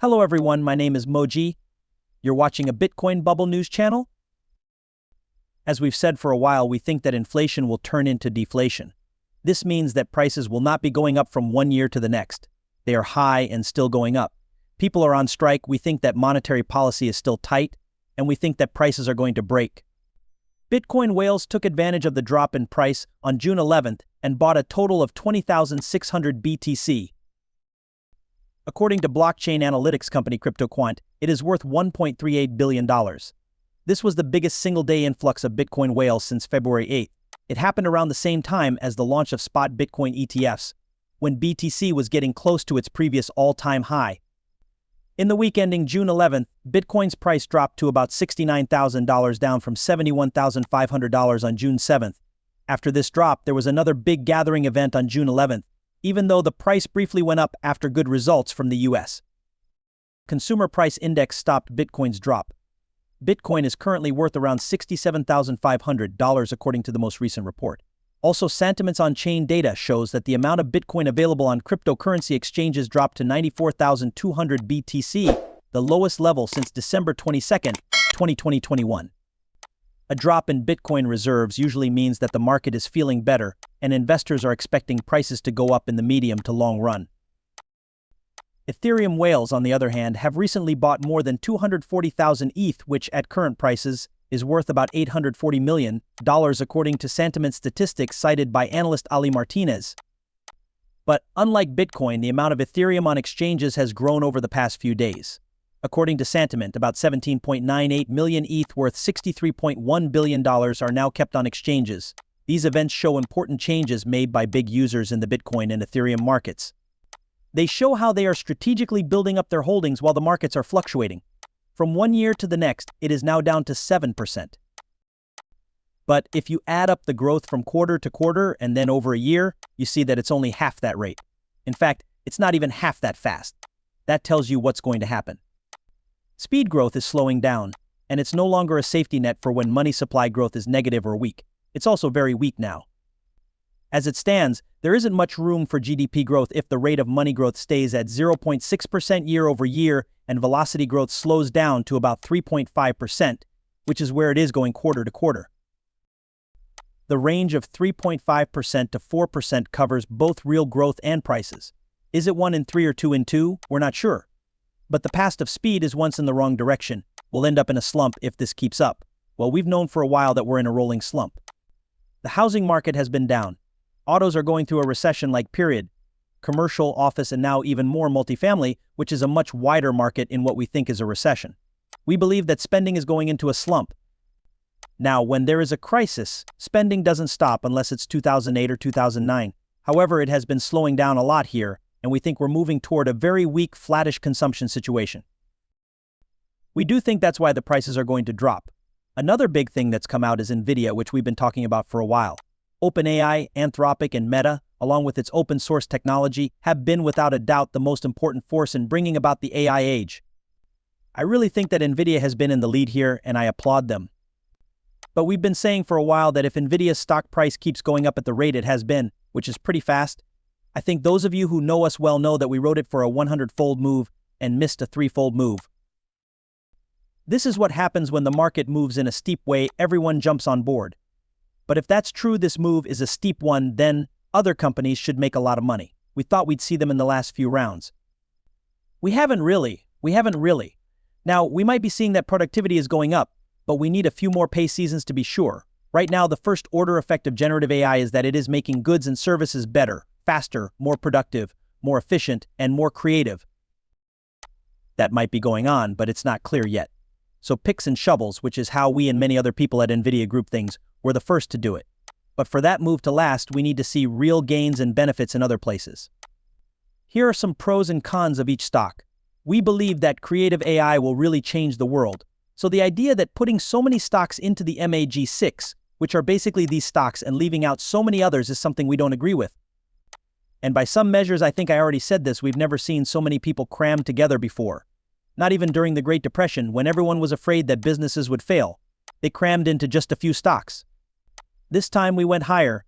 Hello everyone, my name is Moji. You're watching a Bitcoin Bubble News channel? As we've said for a while, we think that inflation will turn into deflation. This means that prices will not be going up from one year to the next. They are high and still going up. People are on strike, we think that monetary policy is still tight, and we think that prices are going to break. Bitcoin whales took advantage of the drop in price on June 11th and bought a total of 20,600 BTC. According to blockchain analytics company CryptoQuant, it is worth $1.38 billion. This was the biggest single-day influx of Bitcoin whales since February 8th. It happened around the same time as the launch of spot Bitcoin ETFs, when BTC was getting close to its previous all-time high. In the week ending June 11th, Bitcoin's price dropped to about $69,000, down from $71,500 on June 7th. After this drop, there was another big gathering event on June 11th, even though the price briefly went up after good results from the US. Consumer Price Index stopped Bitcoin's drop. Bitcoin is currently worth around $67,500 according to the most recent report. Also, sentiments on chain data shows that the amount of Bitcoin available on cryptocurrency exchanges dropped to 94,200 BTC, the lowest level since December 22nd, 2021. A drop in Bitcoin reserves usually means that the market is feeling better, and investors are expecting prices to go up in the medium to long run. Ethereum whales, on the other hand, have recently bought more than 240,000 ETH, which at current prices is worth about $840 million, according to sentiment statistics cited by analyst Ali Martinez. But unlike Bitcoin, the amount of Ethereum on exchanges has grown over the past few days. According to Sentiment, about 17.98 million ETH worth $63.1 billion are now kept on exchanges. These events show important changes made by big users in the Bitcoin and Ethereum markets. They show how they are strategically building up their holdings while the markets are fluctuating. From one year to the next, it is now down to 7%. But if you add up the growth from quarter to quarter and then over a year, you see that it's only half that rate. In fact, it's not even half that fast. That tells you what's going to happen. Speed growth is slowing down, and it's no longer a safety net for when money supply growth is negative or weak. It's also very weak now. As it stands, there isn't much room for GDP growth if the rate of money growth stays at 0.6% year over year and velocity growth slows down to about 3.5%, which is where it is going quarter to quarter. The range of 3.5% to 4% covers both real growth and prices. Is it 1 in 3 or 2 in 2? We're not sure. But the past of speed is once in the wrong direction. We'll end up in a slump if this keeps up. Well, we've known for a while that we're in a rolling slump. The housing market has been down. Autos are going through a recession-like period. Commercial, office, and now even more multifamily, which is a much wider market in what we think is a recession. We believe that spending is going into a slump. Now, when there is a crisis, spending doesn't stop unless it's 2008 or 2009. However, it has been slowing down a lot here, and we think we're moving toward a very weak, flattish consumption situation. We do think that's why the prices are going to drop. Another big thing that's come out is NVIDIA, which we've been talking about for a while. OpenAI, Anthropic, and Meta, along with its open source technology, have been without a doubt the most important force in bringing about the AI age. I really think that NVIDIA has been in the lead here, and I applaud them. But we've been saying for a while that if NVIDIA's stock price keeps going up at the rate it has been, which is pretty fast, I think those of you who know us well know that we wrote it for a 100-fold move and missed a 3-fold move. This is what happens when the market moves in a steep way, everyone jumps on board. But if that's true, this move is a steep one, then other companies should make a lot of money. We thought we'd see them in the last few rounds. We haven't really. Now, we might be seeing that productivity is going up, but we need a few more pay seasons to be sure. Right now, the first order effect of generative AI is that it is making goods and services better, faster, more productive, more efficient, and more creative. That might be going on, but it's not clear yet. So picks and shovels, which is how we and many other people at NVIDIA group things, were the first to do it. But for that move to last, we need to see real gains and benefits in other places. Here are some pros and cons of each stock. We believe that creative AI will really change the world. So the idea that putting so many stocks into the MAG6, which are basically these stocks, and leaving out so many others is something we don't agree with. And by some measures, I think I already said this, we've never seen so many people crammed together before. Not even during the Great Depression, when everyone was afraid that businesses would fail. They crammed into just a few stocks. This time we went higher,